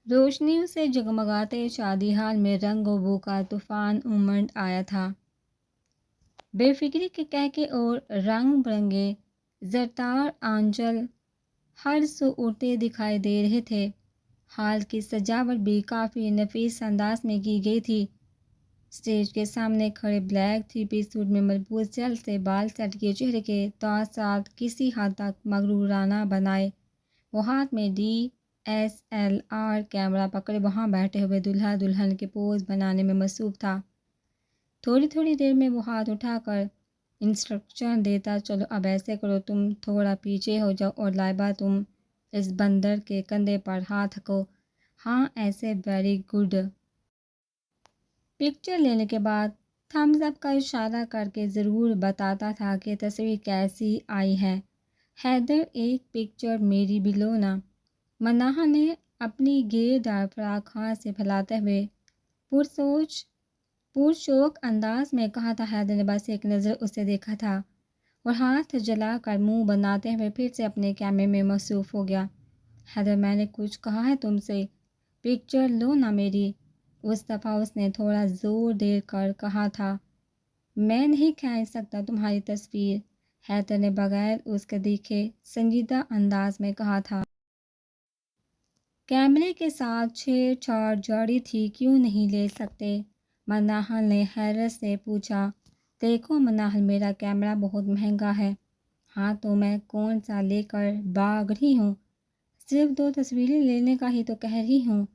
روشنیوں سے جگمگاتے شادی حال میں رنگ و بو کا طوفان امنڈ آیا تھا۔ بے فکری کے کہکے اور رنگ برنگے زرتار آنچل ہر سو اڑتے دکھائی دے رہے تھے۔ ہال کی سجاوٹ بھی کافی نفیس انداز میں کی گئی تھی۔ اسٹیج کے سامنے کھڑے بلیک 3 پیس سوٹ میں مربوط جل سے بال سیٹ کیے چہرے کے تاثرات کسی حد تک مغرورانہ بنائے۔ وہ ہاتھ میں DSLR کیمرہ پکڑے وہاں بیٹھے ہوئے دلہا دلہن کے پوز بنانے میں مصروف تھا۔ تھوڑی تھوڑی دیر میں وہ ہاتھ اٹھا کر انسٹرکشن دیتا، چلو اب ایسے کرو، تم تھوڑا پیچھے ہو جاؤ اور لائبہ تم اس بندر کے کندھے پر ہاتھ رکھو، ہاں ایسے، ویری گڈ۔ پکچر لینے کے بعد تھمز اپ کا اشارہ کر کے ضرور بتاتا تھا کہ تصویر کیسی آئی ہے۔ حیدر ایک پکچر میری بھی لو نا، مناہا نے اپنی گھیردار فراق ہاتھ سے پھیلاتے ہوئے پرشوق انداز میں کہا تھا۔ حیدر نے بس ایک نظر اسے دیکھا تھا اور ہاتھ جلا کر منہ بناتے ہوئے پھر سے اپنے کیمرے میں مصروف ہو گیا۔ حیدر، میں نے کچھ کہا ہے تم سے؟ پکچر لو نا میری۔ اس دفعہ اس نے تھوڑا زور دے کر کہا تھا۔ میں نہیں کھینچ سکتا تمہاری تصویر، حیدر نے بغیر اس کے دیکھے سنجیدہ انداز میں کہا تھا۔ کیمرے کے ساتھ چھیڑ چھاڑ جاری تھی، کیوں نہیں لے سکتے؟ مناہل نے حیرت سے پوچھا۔ دیکھو مناہل، میرا کیمرہ بہت مہنگا ہے۔ ہاں تو میں کون سا لے کر بھاگ رہی ہوں، صرف 2 تصویریں لینے کا ہی تو کہہ رہی ہوں،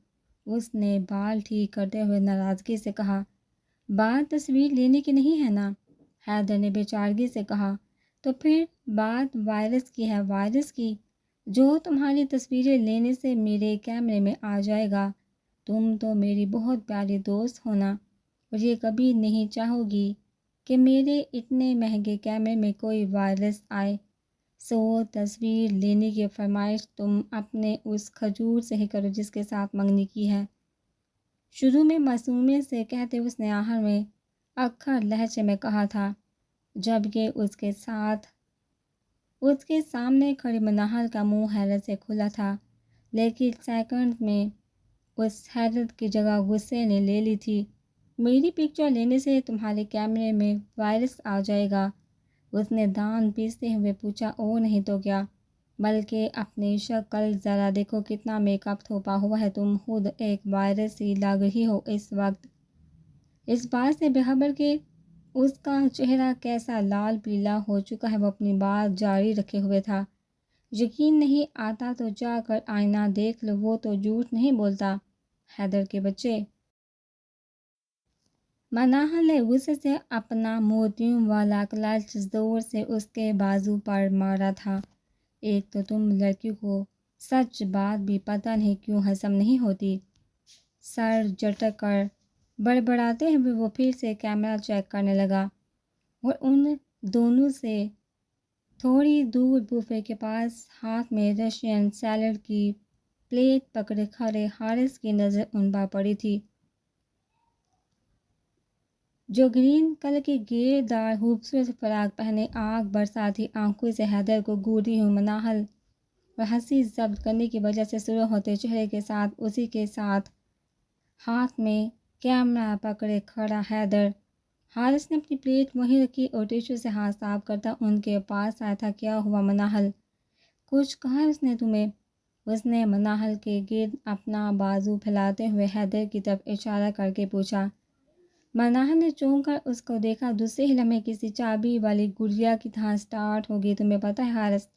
اس نے بال ٹھیک کرتے ہوئے ناراضگی سے کہا۔ بات تصویر لینے کی نہیں ہے نا، حیدر نے بے چارگی سے کہا۔ تو پھر بات وائرس کی ہے، وائرس کی، جو تمہاری تصویریں لینے سے میرے کیمرے میں آ جائے گا۔ تم تو میری بہت پیاری دوست ہونا اور یہ کبھی نہیں چاہو گی کہ میرے اتنے مہنگے کیمرے میں کوئی وائرس آئے۔ سو تصویر لینے کی فرمائش تم اپنے اس کھجور سے ہی کرو جس کے ساتھ منگنی کی ہے، شروع میں معصومیت سے کہتے اس نے آخر میں اکھڑ لہجے میں کہا تھا، جبکہ اس کے سامنے کھڑی مناہل کا منہ حیرت سے کھلا تھا، لیکن سیکنڈ میں اس حیرت کی جگہ غصے نے لے لی تھی۔ میری پکچر لینے سے تمہارے کیمرے میں وائرس آ جائے گا، اس نے دان پیستے ہوئے پوچھا۔ او نہیں تو کیا، بلکہ اپنی شکل ذرا دیکھو، کتنا میک اپ تھوپا ہوا ہے، تم خود ایک وائرس ہی لگ رہی ہو اس وقت۔ اس بات سے بے خبر کہ اس کا چہرہ کیسا لال پیلا ہو چکا ہے، وہ اپنی بات جاری رکھے ہوئے تھا۔ یقین نہیں آتا تو جا کر آئینہ دیکھ لو، وہ تو جھوٹ نہیں بولتا، حیدر کے بچے۔ مناہل نے غصے سے اپنا موتیوں والا کلچ زور سے اس کے بازو پر مارا تھا۔ ایک تو تم لڑکیوں کو سچ بات بھی پتہ نہیں کیوں ہضم نہیں ہوتی۔ سر جھٹک کر بڑبڑاتے ہوئے وہ پھر سے کیمرہ چیک کرنے لگا اور ان دونوں سے تھوڑی دور بوفے کے پاس ہاتھ میں رشین سیلڈ کی پلیٹ پکڑے کھڑے حارث کی نظر ان پر پڑی تھی، جو گرین کلر کی گھیردار خوبصورت فراق پہنے آگ برساتی آنکھوں سے حیدر کو گھورتی ہوئی مناہل اور ہنسی ضبط کرنے کی وجہ سے سرخ ہوتے چہرے کے ساتھ اسی کے ساتھ ہاتھ میں کیمرہ پکڑے کھڑا حیدر۔ حارث نے اپنی پلیٹ وہیں رکھی اور ٹیشو سے ہاتھ صاف کرتا ان کے پاس آیا تھا۔ کیا ہوا مناہل، کچھ کہا اس نے تمہیں؟ اس نے مناہل کے گرد اپنا بازو پھیلاتے ہوئے حیدر کی طرف اشارہ کر کے پوچھا۔ مناہل نے چونک کر اس کو دیکھا، دوسرے ہی لمحے کسی چابی والی گڑیا کی طرح سٹارٹ ہو گئی۔ تمہیں پتہ ہے حارث،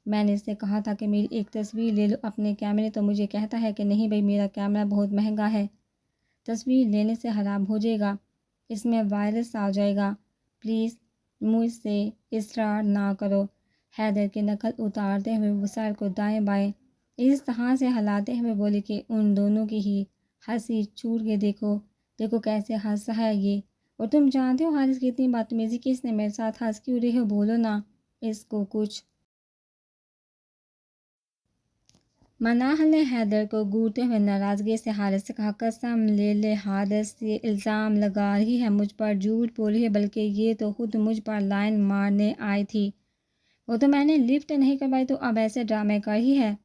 میں نے اس سے کہا تھا کہ میری ایک تصویر لے لو اپنے کیمرے، تو مجھے کہتا ہے کہ نہیں بھائی میرا کیمرہ بہت مہنگا ہے، تصویر لینے سے خراب ہو جائے گا، اس میں وائرس آ جائے گا، پلیز مجھ سے اصرار نہ کرو۔ حیدر کی نقل اتارتے ہوئے وہ سر کو دائیں بائیں اس طرح سے ہلاتے ہوئے بولے کہ ان دونوں کی ہی ہنسی چھوٹ کے دیکھو کیسے ہنس رہا ہے یہ، اور تم جانتے ہو حارث کی اتنی بدتمیزی کہ اس نے میرے ساتھ ہنس کیوں رہے ہو، بولو نا اس کو کچھ۔ مناہل نے حیدر کو گھورتے ہوئے ناراضگی سے حارث سے کہا۔ قسم لے لے حارث، یہ الزام لگا رہی ہے، مجھ پر جھوٹ بول رہی ہے، بلکہ یہ تو خود مجھ پر لائن مارنے آئی تھی، وہ تو میں نے لفٹ نہیں کروائی، تو اب ایسے ڈرامے کر رہی ہے۔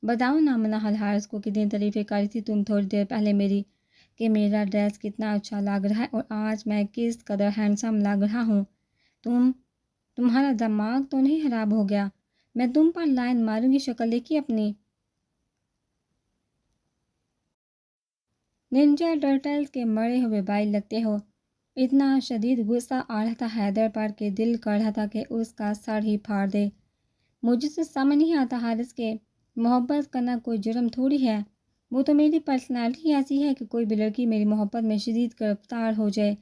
بتاؤ نا منحل حارث کو کتنی تعریفیں کری تھی تم تھوڑی دیر پہلے میری، کہ میرا ڈریس کتنا اچھا لگ رہا ہے اور آج میں کس قدر ہینڈسم لگ رہا ہوں۔ تمہارا دماغ تو نہیں خراب ہو گیا؟ میں تم پر لائن ماروں گی، شکل دیکھی اپنی۔ ننجا ٹرٹلز کے مرے ہوئے بھائی لگتے ہو۔ اتنا شدید غصہ آ رہا تھا حیدر پر کہ دل کر رہا تھا کہ اس کا سر ہی پھاڑ دے۔ مجھے تو سمجھ نہیں آتا حارث کے محبت کرنا کوئی جرم تھوڑی ہے، وہ تو میری پرسنالٹی ایسی ہے کہ کوئی بھی لڑکی میری محبت میں شدید گرفتار ہو جائے۔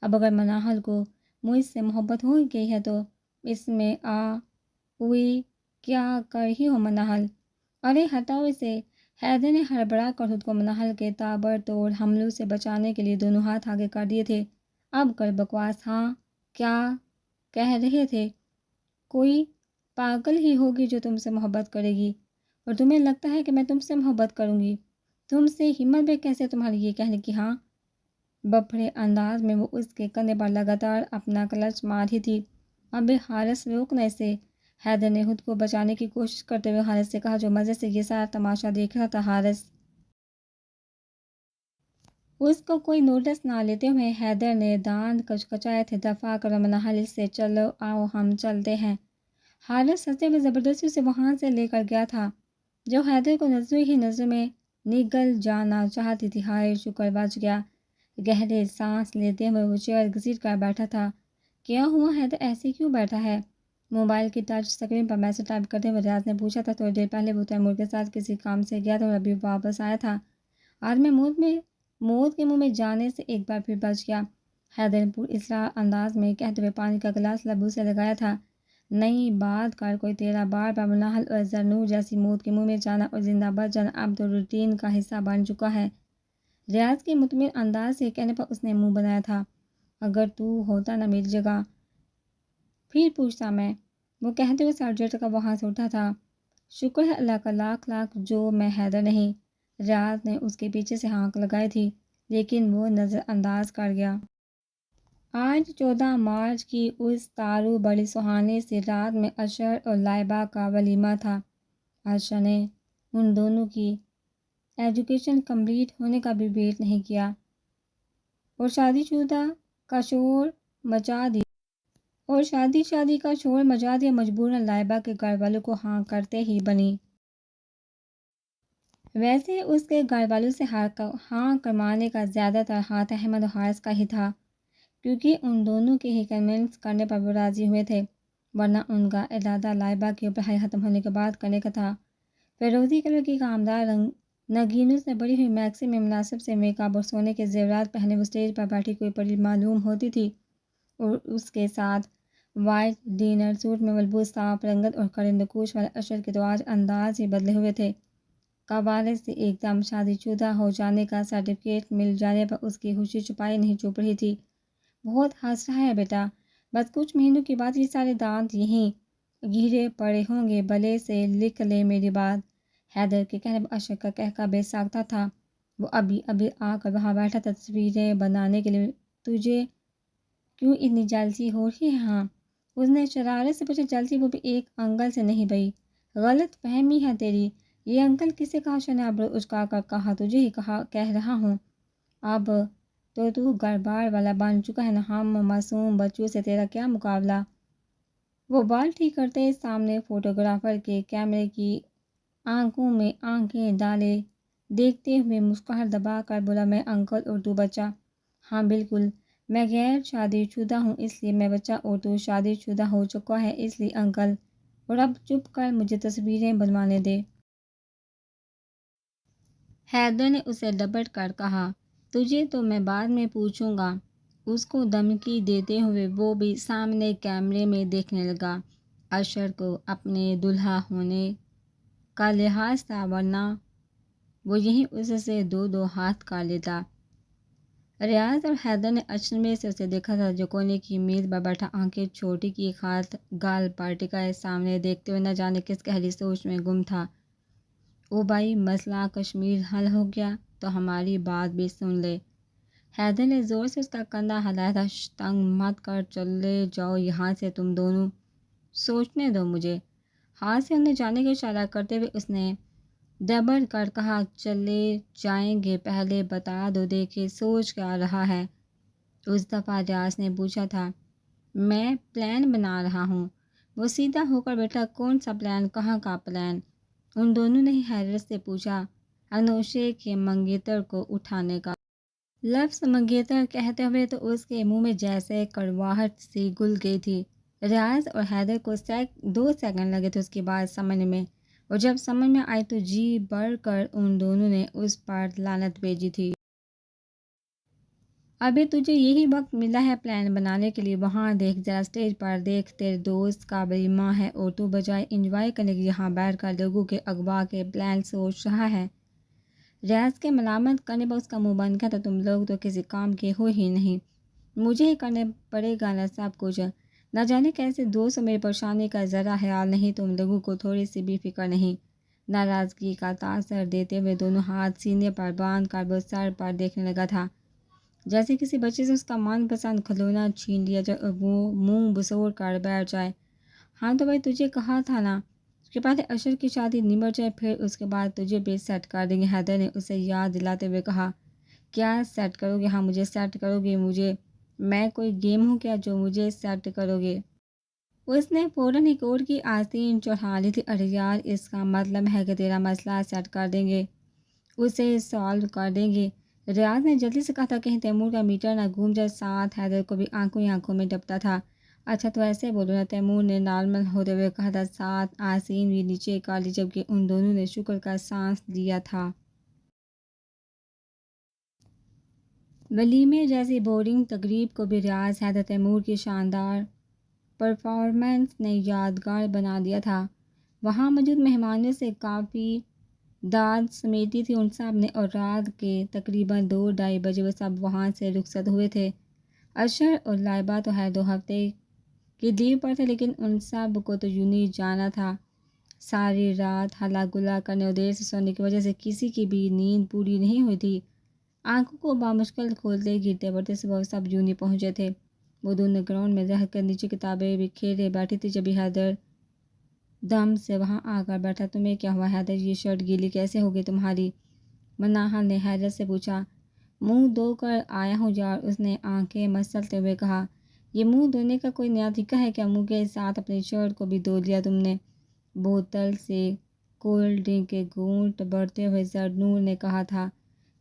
اب اگر منحل کو مجھ سے محبت ہو گئی ہے تو اس میں ہوئی کیا کر رہی ہو منحل؟ ارے ہٹاؤ اسے۔ حیدر نے ہڑبڑا کر خود کو منحل کے تابڑ توڑ حملوں سے بچانے کے لیے دونوں ہاتھ آگے کر دیے تھے۔ اب کر بکواس۔ ہاں کیا کہہ رہے تھے؟ کوئی پاگل ہی ہوگی جو تم سے محبت کرے گی، اور تمہیں لگتا ہے کہ میں تم سے محبت کروں گی؟ تم سے ہمت بھی کیسے تمہاری یہ کہنے کی؟ ہاں، بپھڑے انداز میں وہ اس کے کندھے پر لگاتار اپنا کلچ مار رہی تھی۔ اب حارث روکنا اسے۔ حیدر نے خود کو بچانے کی کوشش کرتے ہوئے حارث سے کہا جو مزے سے یہ سارا تماشا دیکھ رہا تھا۔ حارث اس کو کوئی نوٹس نہ لیتے ہوئے حیدر نے دانت کچکچائے تھے، دفعہ کرو منحل اس سے، چلو آؤ ہم چلتے ہیں۔ حارث ہنستے ہوئے زبردستی سے وہاں سے لے کر گیا تھا جو حیدر کو نظروں ہی نظر میں نگل جانا چاہتی تھی۔ ہائے شکر بچ گیا۔ گہرے سانس لیتے ہوئے وہ چیئر گھسیٹ کر بیٹھا تھا۔ کیا ہوا حیدر، ایسے کیوں بیٹھا ہے؟ موبائل کی ٹچ اسکرین پر میسج ٹائپ کرتے ہوئے ریاض نے پوچھا تھا۔ تھوڑی دیر پہلے وہ تیمور کے ساتھ کسی کام سے گیا تھا اور ابھی واپس آیا تھا۔ آج میں موت کے منہ میں جانے سے ایک بار پھر بچ گیا، حیدر نے پر اصرار انداز میں کہتے ہوئے پانی کا گلاس لبوں سے لگایا تھا۔ نئی بات کر کوئی تیرا بار بار منحل اور زرنور جیسی موت کے منہ میں جانا اور زندہ بچ جانا اب تو روٹین کا حصہ بن چکا ہے۔ ریاض کے مطمئن انداز سے کہنے پر اس نے منہ بنایا تھا۔ اگر تو ہوتا نا میری جگہ پھر پوچھتا میں، وہ کہتے ہوئے سر جھٹکا وہاں سے اٹھا تھا۔ شکر ہے اللہ کا لاکھ لاکھ جو میں حیدر نہیں۔ ریاض نے اس کے پیچھے سے ہانک لگائی تھی لیکن وہ نظر انداز کر گیا۔ آج 14 مارچ کی اس تارو بڑی سہانی سی رات میں اشر اور لائبہ کا ولیمہ تھا۔ اشر نے ان دونوں کی ایجوکیشن کمپلیٹ ہونے کا بھی ویٹ نہیں کیا اور شادی کا شور مچا دیا۔ مجبوراً لائبہ کے گھر والوں کو ہاں کرتے ہی بنی۔ ویسے اس کے گھر والوں سے ہاں کروانے کا زیادہ تر ہاتھ احمد اور حارث کا ہی تھا، کیونکہ ان دونوں کے ہی کنونس کرنے پر وہ راضی ہوئے تھے، ورنہ ان کا ارادہ لائبہ کی پڑھائی ختم ہونے کے بعد کرنے کا تھا۔ فیروزی کلر کی کامدار نگینوں سے بڑی ہوئی میکسی میں مناسب سے میک اپ اور سونے کے زیورات پہنے وہ اسٹیج پر بیٹھی کوئی پری معلوم ہوتی تھی، اور اس کے ساتھ وائٹ ڈنر سوٹ میں ملبوس صاف رنگت اور کڑے نقوش والے اشر کے تو آج انداز ہی بدلے ہوئے تھے۔ قوالے سے ایک دم شادی شدہ ہو جانے کا سرٹیفکیٹ مل جانے پر اس کی خوشی چھپائی نہیں چھپ رہی تھی۔ بہت ہنس رہا ہے بیٹا، بس کچھ مہینوں کے بعد یہ سارے دانت یہیں گرے پڑے ہوں گے، بھلے سے لکھ لے میری بات۔ حیدر کے کہنے پر اشر کا قہقہ بے ساختہ تھا۔ وہ ابھی آ کر وہاں بیٹھا تھا تصویریں بنانے کے لیے۔ تجھے کیوں اتنی جلدی ہو رہی ہے؟ ہاں، اس نے شرارت سے پوچھا۔ جلدی وہ بھی ایک انکل سے نہیں بھائی، غلط فہمی ہے تیری۔ یہ انکل کسے کہا؟ اشر نے ابرو اچکا کر کہا، تجھے ہی کہہ رہا ہوں۔ اب تو گھر بار والا بن چکا ہے نا، ہم معصوم بچوں سے تیرا کیا مقابلہ؟ وہ بال ٹھیک کرتے سامنے فوٹوگرافر کے کیمرے کی آنکھوں میں آنکھیں ڈالے دیکھتے ہوئے مسکراہٹ دبا کر بولا، میں انکل اور تو بچہ؟ ہاں بالکل، میں غیر شادی شدہ ہوں اس لیے میں بچہ، اور تو شادی شدہ ہو چکا ہے اس لیے انکل۔ اور اب چپ کر مجھے تصویریں بنوانے دے۔ حیدر نے اسے ڈپٹ کر کہا، تجھے تو میں بعد میں پوچھوں گا۔ اس کو دھمکی دیتے ہوئے وہ بھی سامنے کیمرے میں دیکھنے لگا۔ اشر کو اپنے دلہا ہونے کا لحاظ تھا، ورنہ وہ یہیں اس سے دو ہاتھ کر لیتا۔ ریاض اور حیدر نے اچنبے سے اسے دیکھا تھا جو کونے کی میز پر بیٹھا آنکھیں چھوٹی کی ایک ہاتھ گال پر ٹکائے سامنے دیکھتے ہوئے نہ جانے کس گہری سوچ میں گم تھا۔ او بھائی، مسئلہ کشمیر حل ہو گیا تو ہماری بات بھی سن لے۔ حیدر نے زور سے اس کا کندھا ہلایا تھا۔ تنگ مت کر، چلے جاؤ یہاں سے تم دونوں، سوچنے دو مجھے۔ ہاتھ سے انہیں جانے کا اشارہ کرتے ہوئے اس نے دبر کر کہا، چلے جائیں گے، پہلے بتا دو دیکھے سوچ کیا رہا ہے۔ اس دفعہ ریاض نے پوچھا تھا، میں پلان بنا رہا ہوں۔ وہ سیدھا ہو کر بیٹھا، کون سا پلان، کہاں کا پلان؟ ان دونوں نے حیرت سے پوچھا۔ انوشے کے منگیتر کو اٹھانے کا۔ لفظ منگیتر کہتے ہوئے تو اس کے منہ میں جیسے کڑواہٹ سی گل گئی تھی۔ ریاض اور حیدر کو 2 سیکنڈ لگے تھے اس کی بات سمجھنے میں، اور جب سمجھ میں آئی تو جی بڑھ کر ان دونوں نے اس پر لعنت بھیجی تھی۔ ابھی تجھے یہی وقت ملا ہے پلان بنانے کے لیے، وہاں دیکھ، ذرا اسٹیج پر دیکھ، تیرے دوست کا بڑی ماں ہے اور تو بجائے انجوائے کرنے کے یہاں بیٹھ کر لوگوں کے اغوا کے پلان سوچ رہا ہے۔ ریاض کے ملامت کرنے پر اس کا منہ بند کیا تو تم لوگ تو کسی کام کے ہو ہی نہیں، مجھے ہی کرنے پڑے گا نہ سب کچھ۔ نہ جانے کیسے دوست میری پریشانی کا ذرا خیال نہیں، تم لوگوں کو تھوڑی سی بھی فکر نہیں۔ ناراضگی کا تاثر دیتے ہوئے دونوں ہاتھ سینے پر باندھ کر وہ سر پر دیکھنے لگا تھا، جیسے کسی بچے سے اس کا من پسند کھلونا چھین لیا جائے اور وہ منہ بسور کر بیٹھ جائے۔ ہاں تو بھائی تجھے کہا تھا نا کہ پہلے اشر کی شادی نمٹ جائے، پھر اس کے بعد تجھے بھی سیٹ کر دیں گے، حیدر نے اسے یاد دلاتے ہوئے کہا۔ کیا سیٹ کرو گے؟ ہاں مجھے سیٹ کرو گے؟ مجھے، میں کوئی گیم ہوں کیا جو مجھے سیٹ کرو گے؟ اس نے فوراً ہی کوٹ کی آستین چڑھا لی تھی۔ ارے یار، اس کا مطلب ہے کہ تیرا مسئلہ سیٹ کر دیں گے، اسے سالو کر دیں گے۔ ریاض نے جلدی سے کہا تھا، کہیں تیمور کا میٹر نہ گھوم جائے۔ ساتھ حیدر کو بھی آنکھوں ہی آنکھوں میں ڈپتا تھا۔ اچھا تو ایسے بولو نا، تیمور نے نارمل ہوتے ہوئے کہا تھا۔ ساتھ آستین بھی نیچے کر لی، جبکہ ان دونوں نے شکر کا سانس لیا تھا۔ ولیمے جیسی بورنگ تقریب کو بھی ریاض، حیدر، تیمور کی شاندار پرفارمنس نے یادگار بنا دیا تھا۔ وہاں موجود مہمانوں سے کافی داد سمیٹی تھی ان سب نے، اور رات کے تقریباً 2-2:30 بجے وہ سب وہاں سے رخصت ہوئے تھے۔ اشر اور لائبہ تو 2 ہفتے کی لیو پر تھے، لیکن ان سب کو تو یوں ہی جانا تھا۔ ساری رات ہلا گلا کرنے اور دیر سے سونے کی وجہ سے کسی کی بھی نیند پوری نہیں ہوئی تھی۔ آنکھوں کو بامشکل کھولتے گرتے بڑھتے صبح وہ سب یوں ہی پہنچے تھے۔ وہ دونوں گراؤنڈ میں رہ کر نیچے کتابیں بکھیرے بیٹھی تھی، جب حیدر دم سے وہاں آ کر بیٹھا۔ تمہیں کیا ہوا حیدر؟ یہ شرٹ گیلی کیسے ہو گئی تمہاری؟ مناہل نے حیرت سے پوچھا۔ منہ دھو کر آیا ہوں یار، اس نے آنکھیں مسلتے ہوئے کہا۔ یہ منہ دھونے کا کوئی نیا طریقہ ہے کیا؟ منہ کے ساتھ اپنی شرٹ کو بھی دھو لیا تم نے؟ بوتل سے کولڈ ڈرنک کے گھونٹ بھرتے ہوئے زرنور نے کہا تھا۔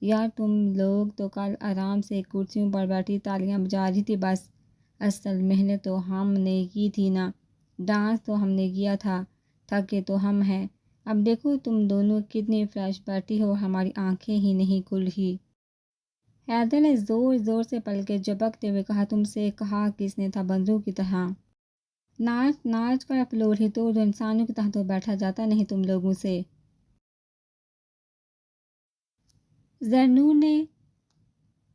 یار تم لوگ تو کل آرام سے کرسیوں پر بیٹھی تالیاں بجا رہی تھی بس، اصل محنت تو ہم نے کی تھی نا، ڈانس تو ہم نے کیا تھا، تھکے تو ہم ہیں۔ اب دیکھو تم دونوں کتنی فریش بیٹھی ہو، ہماری آنکھیں ہی نہیں کھل رہی۔ حیدر نے زور زور سے پلکیں جھپکتے ہوئے کہا۔ تم سے کہا کس نے تھا بندروں کی طرح ناچ ناچ کر فلور ہی توڑ دو، انسانوں کی طرح تو بیٹھا جاتا نہیں تم لوگوں سے۔ زرنور نے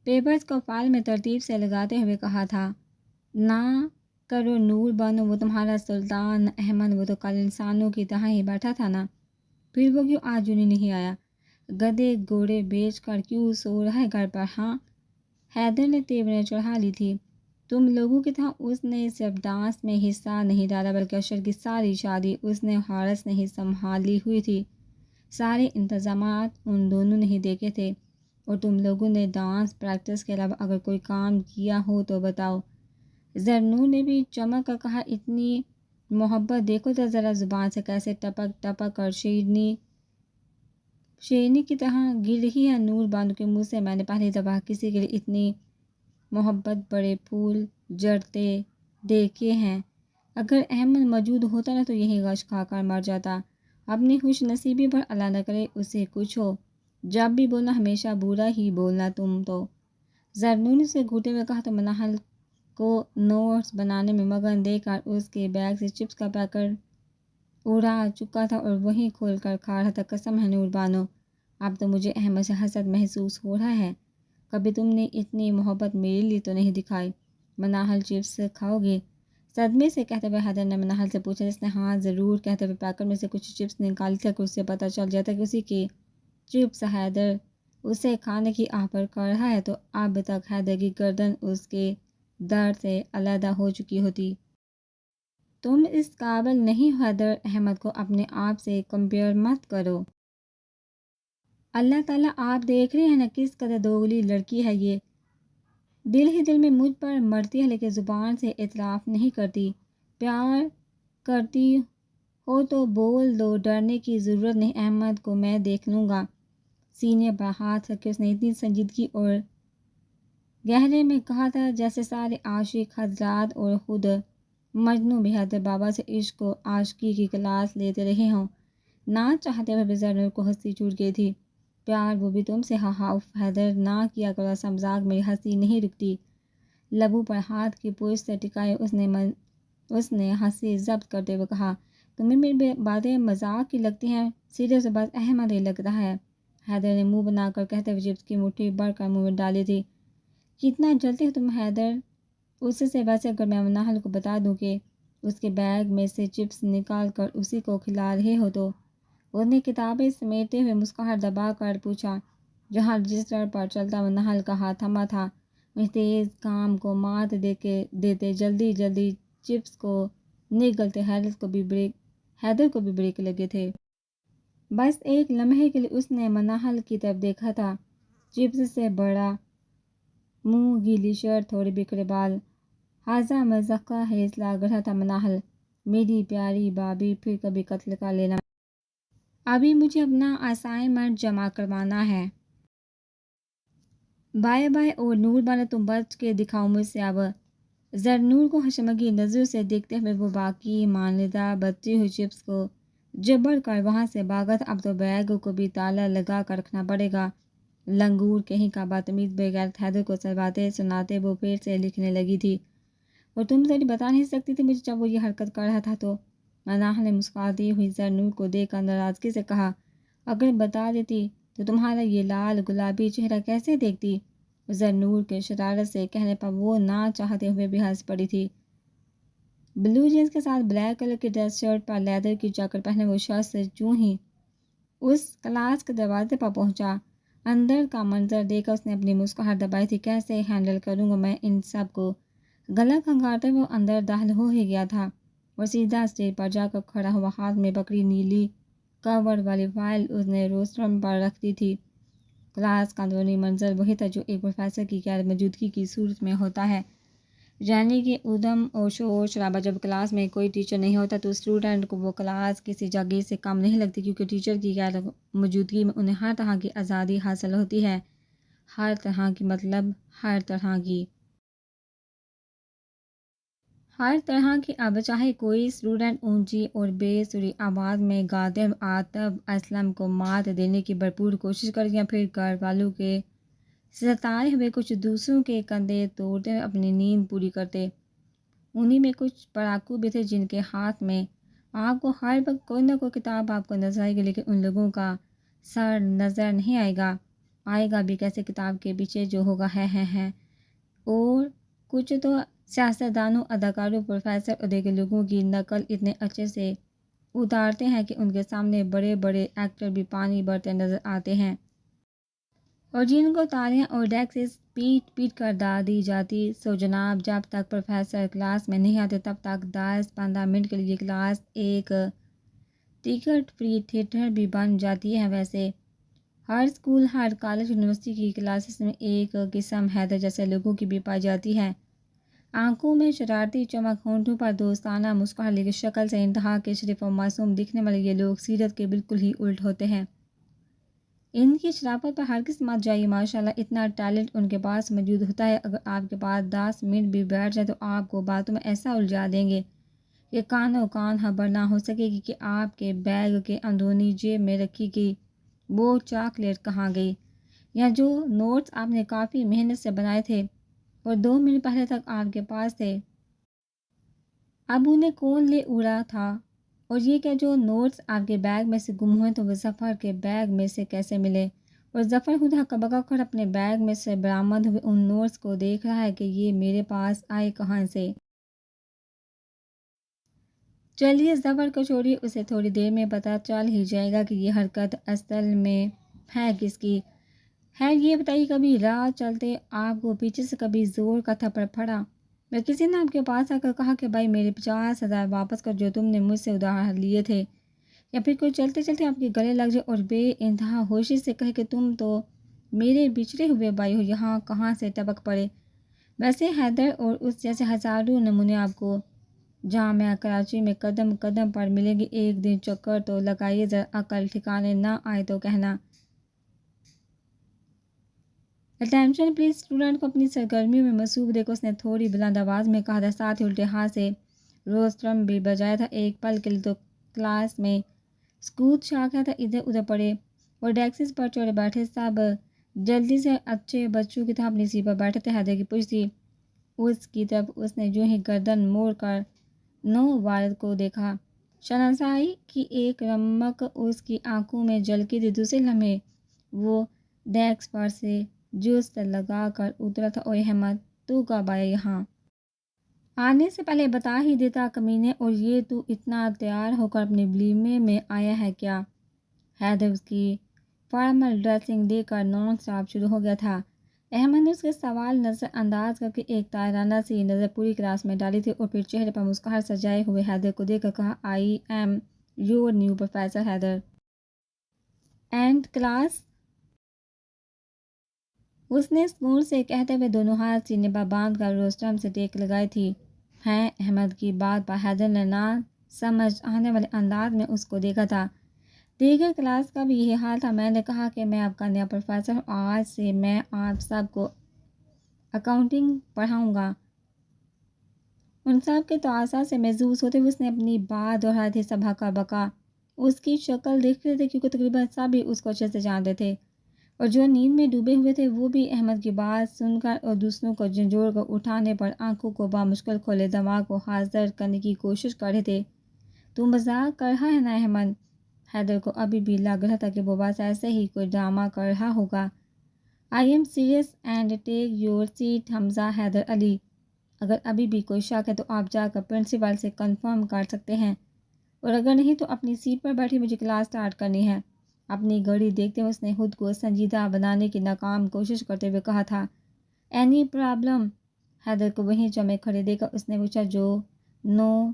پیپرز کو فائل میں ترتیب سے لگاتے ہوئے کہا تھا۔ نہ کرو نور بانو، وہ تمہارا سلطان احمد، وہ تو کل انسانوں کی طرح ہی بیٹھا تھا نا، پھر وہ کیوں آج انہیں نہیں آیا؟ گدھے گھوڑے بیچ کر کیوں سو رہا ہے گھر پر؟ ہاں، حیدر نے تیوریں چڑھا لی تھی۔ تم لوگوں کی طرح اس نے صرف ڈانس میں حصہ نہیں ڈالا، بلکہ اشر کی ساری شادی اس نے حارس نہیں سنبھالی ہوئی تھی، سارے انتظامات ان دونوں نے ہی دیکھے تھے۔ اور تم لوگوں نے ڈانس پریکٹس کے علاوہ اگر کوئی کام کیا ہو تو بتاؤ؟ زرنور نے بھی چمک کر کہا۔ اتنی محبت دیکھو تو ذرا زبان سے کیسے ٹپک ٹپک کر شیرنی کی طرح گر رہی ہے نور بانو کے منہ سے۔ میں نے پہلی دفعہ کسی کے لیے اتنی محبت بڑے پھول جڑتے دیکھے ہیں۔ اگر احمد موجود ہوتا نا تو یہی غش کھا کر مر جاتا۔ اپنی خوش نصیبی پر اللہ نہ کرے اسے کچھ ہو، جب بھی بولنا ہمیشہ برا ہی بولنا تم تو۔ زرنور نے سے گھوٹے ہوئے کہا۔ تو مناہل کو نوٹس بنانے میں مگن دے کر اس کے بیگ سے چپس کا پیکٹ اڑا چکا تھا اور وہیں کھول کر کھا رہا تھا۔ قسم ہے نور بانو، اب تو مجھے احمد سے حسد محسوس ہو رہا ہے، کبھی تم نے اتنی محبت میرے لیے تو نہیں دکھائی۔ مناہل چپس کھاؤ گے؟ صدمے سے کہتے ہوئے حیدر نے مناہل سے پوچھا، جس نے ہاں ضرور کہتے ہوئے پیکٹ میں سے کچھ چپس نکالی تھی۔ اس سے پتہ چل جاتا کہ اسی کے چپس حیدر اسے کھانے کی آفر کر رہا ہے تو اب تک حیدر کی گردن اس کے درد سے علیحدہ ہو چکی ہوتی۔ تم اس قابل نہیں ہو حیدر، احمد کو اپنے آپ سے کمپیئر مت کرو۔ اللہ تعالیٰ آپ دیکھ رہے ہیں نا کس قدر دوگلی لڑکی ہے یہ، دل ہی دل میں مجھ پر مرتی ہے لیکن زبان سے اعتراف نہیں کرتی۔ پیار کرتی ہو تو بول دو، ڈرنے کی ضرورت نہیں، احمد کو میں دیکھ لوں گا۔ سینے پر ہاتھ رکھ کے اس نے اتنی سنجیدگی اور گہرے میں کہا تھا جیسے سارے عاشق حضرات اور خود مجنوں بھی حیدر بابا سے عشق و عاشقی کی کلاس لیتے رہے ہوں۔ نہ چاہتے ہوئے بھی زرنور کو ہنسی چھوٹ گئی تھی۔ پیار وہ بھی تم سے، ہاں ہاں، اف حیدر نہ کیا کرو ایسا مذاق، میری ہنسی نہیں رکتی۔ لبوں پر ہاتھ کی پوچھ سے ٹکائے اس نے ہنسی ضبط کرتے ہوئے کہا، تمہیں میری باتیں مذاق کی لگتی ہیں، سیدھے سے بس احمد ہی لگ رہا ہے۔ حیدر نے منہ بنا کر کہتے ہوئے چپس کی مٹھی بڑھ کر منہ میں ڈالی تھی۔ کتنا جلتے ہو تم حیدر، اس سے ویسے اگر میں مناہل کو بتا دوں کہ اس کے بیگ میں سے چپس نکال کر اسی کو کھلا رہے ہو تو؟ اس نے کتابیں سمیٹے ہوئے مسکراہٹ دبا کر پوچھا۔ جہاں رجسٹر پر چلتا مناہل کا ہاتھ تھما تھا، وہ تیز کام کو مات دیتے جلدی جلدی چپس کو نگلتے حیدر کو بھی بریک لگے تھے۔ بس ایک لمحے کے لیے اس نے مناہل کی طرف دیکھا تھا، چپس سے بڑا منہ، گیلی شرٹ، تھوڑے بکھرے بال، حاضہ مذاقہ ہیس لگ رہا تھا۔ مناہل، میری پیاری بابی، پھر کبھی قتل کر لینا، ابھی مجھے اپنا اسائنمنٹ جمع کروانا ہے۔ بائے بائے، اور نور والا تم بچ کے دکھاؤ مجھ سے اب۔ زرنور کو حشمگی نظروں سے دیکھتے ہوئے وہ باقی ماندہ بچی ہوئی چپس کو جبڑ کر وہاں سے بھاگا تھا۔ اب تو بیگ کو بھی تالا لگا کر رکھنا پڑے گا۔ لنگور کہیں کا بدتمیز بغیرت حیدر کو سناتے سناتے وہ پھر سے لکھنے لگی تھی، اور تم ذرا بتا نہیں سکتی تھی مجھے جب وہ یہ حرکت کر رہا تھا تو؟ مناہل نے مسکراتی ہوئی زرنور کو دیکھ کر ناراضگی سے کہا، اگر بتا دیتی تو تمہارا یہ لال گلابی چہرہ کیسے دیکھتی؟ زرنور کے شرارت سے کہنے پر وہ نہ چاہتے ہوئے بھی ہنس پڑی تھی۔ بلو جینس کے ساتھ بلیک کلر کی ڈریس شرٹ پر لیدر کی جیکٹ پہنے وہ شخص جوں ہی اس کلاس کے دروازے پر پہنچا، اندر کا منظر دیکھ کر اس نے اپنی مسکراہٹ دبائی تھی۔ کیسے ہینڈل کروں گا میں ان سب کو؟ گلا کھنگارتے ہوئے وہ اندر داخل ہو ہی گیا تھا اور سیدھا اسٹیج پر جا کر کھڑا ہوا، ہاتھ میں بکری نیلی کور والی فائل اس نے روسٹرم پر رکھ دی تھی۔ کلاس کا اندرونی منظر وہی تھا جو ایک پروفیسر کی غیر موجودگی کی صورت میں ہوتا ہے، یعنی کہ ادھم اور شور شرابہ۔ جب کلاس میں کوئی ٹیچر نہیں ہوتا تو اسٹوڈنٹ کو وہ کلاس کسی جاگیر سے کم نہیں لگتی، کیونکہ ٹیچر کی غیر موجودگی میں انہیں ہر طرح کی آزادی حاصل ہوتی ہے، ہر طرح کی، مطلب ہر طرح کی۔ اب چاہے کوئی اسٹوڈنٹ اونچی اور بے سری آواز میں گاتے ہوئے عاطف اسلم کو مات دینے کی بھرپور کوشش کرے یا پھر گھر والوں کے ستائے ہوئے کچھ دوسروں کے کندھے توڑتے ہوئے اپنی نیند پوری کرتے۔ انہی میں کچھ پڑھاکو بھی تھے جن کے ہاتھ میں آپ کو ہر وقت کوئی نہ کوئی کتاب آپ کو نظر آئے گی، لیکن ان لوگوں کا سر نظر نہیں آئے گا بھی کیسے؟ کتاب کے پیچھے جو ہوگا ہے۔ اور کچھ تو سیاستدانوں، اداکاروں، پروفیسر اور دیگر لوگوں کی نقل اتنے اچھے سے اتارتے ہیں کہ ان کے سامنے بڑے بڑے ایکٹر بھی پانی بھرتے نظر آتے ہیں، اور جن کو تالیاں اور ڈیسک پیٹ کر داد دی جاتی۔ سو جناب، جب تک پروفیسر کلاس میں نہیں آتے تب تک 10-15 منٹ کے لیے کلاس ایک ٹکٹ فری تھیٹر بھی بن جاتی ہے۔ ویسے ہر اسکول، ہر کالج، یونیورسٹی کی کلاسز میں ایک قسم حیدر جیسے لوگوں کی بھی پائی جاتی ہے، آنکھوں میں شرارتی چمک، ہونٹوں پر دوستانہ مسکراہٹ، لیکن شکل سے انتہا کے شریف و معصوم دکھنے والے یہ لوگ سیرت کے بالکل ہی الٹ ہوتے ہیں۔ ان کی شرافت پر ہرگز مت جائیے، ماشاءاللہ اتنا ٹیلنٹ ان کے پاس موجود ہوتا ہے۔ اگر آپ کے پاس 10 منٹ بھی بیٹھ جائے تو آپ کو باتوں میں ایسا الجھا دیں گے کہ کانوں کان خبر نہ ہو سکے گی کہ آپ کے بیگ کے اندرونی جیب میں رکھی گئی وہ چاکلیٹ کہاں گئی، یا جو نوٹس آپ نے کافی محنت سے بنائے تھے اور 2 منٹ پہلے تک آپ کے پاس تھے، اب انہیں کون لے اڑا تھا؟ اور یہ کہ جو نوٹس آپ کے بیگ میں سے گم ہوئے تو وہ ظفر کے بیگ میں سے کیسے ملے؟ اور ظفر خود ہکا بکا کر اپنے بیگ میں سے برآمد ہوئے ان نوٹس کو دیکھ رہا ہے کہ یہ میرے پاس آئے کہاں سے؟ چلیے ظفر کو چھوڑیے، اسے تھوڑی دیر میں پتہ چل ہی جائے گا کہ یہ حرکت اصل میں ہے کس کی۔ خیر یہ بتائیے، کبھی راہ چلتے آپ کو پیچھے سے کبھی زور کا تھپڑ پڑا، یا کسی نے آپ کے پاس آ کر کہا کہ بھائی میرے 50,000 واپس کر جو تم نے مجھ سے ادھار لیے تھے، یا پھر کوئی چلتے چلتے آپ کے گلے لگ جائے اور بے انتہا ہوشی سے کہے کہ تم تو میرے بچھڑے ہوئے بھائی ہو، یہاں کہاں سے ٹپک پڑے۔ ویسے حیدر اور اس جیسے ہزاروں نمونے آپ کو جامعہ کراچی میں قدم قدم پر ملیں گے۔ ایک دن چکر تو لگائیے، ذرا عقل ٹھکانے نہ آئے تو کہنا۔ اٹینشن پلیز، اسٹوڈنٹ کو اپنی سرگرمیوں میں مصروف دیکھو، اس نے تھوڑی بلند آواز میں کہا تھا، ساتھ ہی الٹے ہاتھ سے روسٹرم بھی بجایا تھا۔ ایک پل کے لیے تو کلاس میں سکوت چھا گیا تھا، ادھر ادھر پڑے اور ڈیسکس پر چڑھے بیٹھے سب جلدی سے اچھے بچوں کی طرح اپنی سیٹ پر بیٹھے تھے۔ حیدر کی پشت تھی اس کی طرف، اس نے جو ہی گردن موڑ کر نو والد کو دیکھا، شناسائی کی ایک رمق اس کی آنکھوں میں جھلکی تھی۔ دوسرے لمحے وہ ڈیسک پر سے جست لگا کر اترا تھا۔ اوے احمد، تو کب آیا یہاں؟ آنے سے پہلے بتا ہی دیتا کمینے، اور یہ تو اتنا تیار ہو کر اپنے ولیمے میں آیا ہے کیا؟ حیدر اس کی فارمل ڈریسنگ دیکھ کر نان اسٹاپ شروع ہو گیا تھا۔ احمد نے اس کے سوال نظر انداز کر کے ایک طائرانہ سی نظر پوری کلاس میں ڈالی تھی اور پھر چہرے پر مسکراہٹ سجائے ہوئے حیدر کو دیکھ کر کہا، I am your new professor Haider and class. اس نے سکون سے کہتے ہوئے دونوں ہاتھ سینے پر باندھ کر روسٹرم سے ٹیک لگائی تھی۔ ہیں؟ احمد کی بات پر حیدر نے نہ سمجھ آنے والے انداز میں اس کو دیکھا تھا۔ دیگر کلاس کا بھی یہی حال تھا۔ میں نے کہا کہ میں آپ کا نیا پروفیسر ہوں، آج سے میں آپ سب کو اکاؤنٹنگ پڑھاؤں گا۔ ان سب کے توسط سے محظوظ ہوتے ہوئے اس نے اپنی بات دہرائی تھی، سب ہکا بکا اس کی شکل دیکھ رہے تھے کیونکہ تقریباً سب ہی اس کو اچھے سے جانتے تھے، اور جو نیند میں ڈوبے ہوئے تھے وہ بھی احمد کی بات سن کر اور دوسروں کو جھنجھوڑ کر اٹھانے پر آنکھوں کو بامشکل کھولے دماغ کو حاضر کرنے کی کوشش کر رہے تھے۔ تو مذاق کر رہا ہے نا احمد؟ حیدر کو ابھی بھی لگ رہا تھا کہ وہ بس ایسے ہی کوئی ڈرامہ کر رہا ہوگا۔ I am serious and take your seat Hamza. Haider Ali, اگر ابھی بھی کوئی شک ہے تو آپ جا کر پرنسپل سے کنفرم کر سکتے ہیں، اور اگر نہیں تو اپنی سیٹ پر بیٹھی مجھے کلاس سٹارٹ کرنی ہے۔ اپنی گھڑی دیکھتے ہوئے اس نے خود کو سنجیدہ بنانے کی ناکام کوشش کرتے ہوئے کہا تھا، اینی پرابلم؟ حیدر کو وہیں جمے کھڑے دیکھ کر اس نے پوچھا، جو نو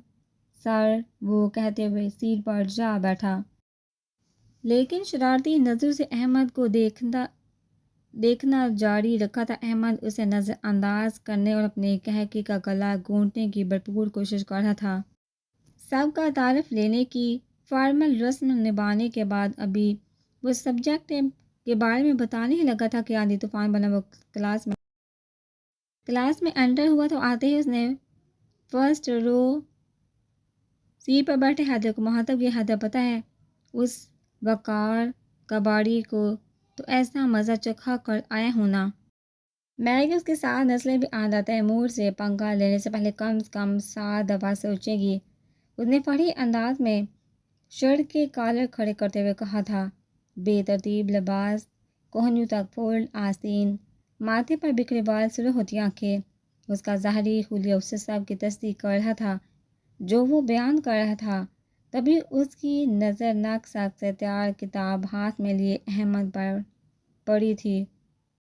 سر، وہ کہتے ہوئے سیٹ پر جا بیٹھا۔ لیکن شرارتی نظروں سے احمد کو دیکھنا جاری رکھا تھا۔ احمد اسے نظر انداز کرنے اور اپنے قہقہے کا گلا گھونٹنے کی بھرپور کوشش کر رہا تھا۔ سب کا تعارف لینے کی فارمل رسم نبھانے کے بعد ابھی وہ سبجیکٹ کے بارے میں بتانے ہی لگا تھا کہ آندھی طوفان بنا وہ کلاس میں انٹر ہوا تو آتے ہی اس نے فرسٹ رو سیٹ پر بیٹھے حیدر کو مخاطب کیا، حیدر، پتہ ہے اس وقار کباڑی کو تو ایسا مزہ چکھا کر آیا ہوں نا، میں کہ اس کے ساتھ نسلیں بھی آندھا تیمور سے پنگا لینے سے پہلے کم سے کم 7 دفعہ سوچے گی۔ اس نے فڑی انداز میں شرٹ کے کالر کھڑے کرتے ہوئے کہا تھا، بے ترتیب لباس، کوہنیوں تک فولڈ آستین، ماتھے پر بکھرے بال، سرخ ہوتی آنکھیں۔ اس کا ظاہری حلیہ اس سب کی تصدیق کر رہا تھا جو وہ بیان کر رہا تھا۔ تبھی اس کی نظر نقص سے تیار کتاب ہاتھ میں لیے احمد پر پڑی تھی۔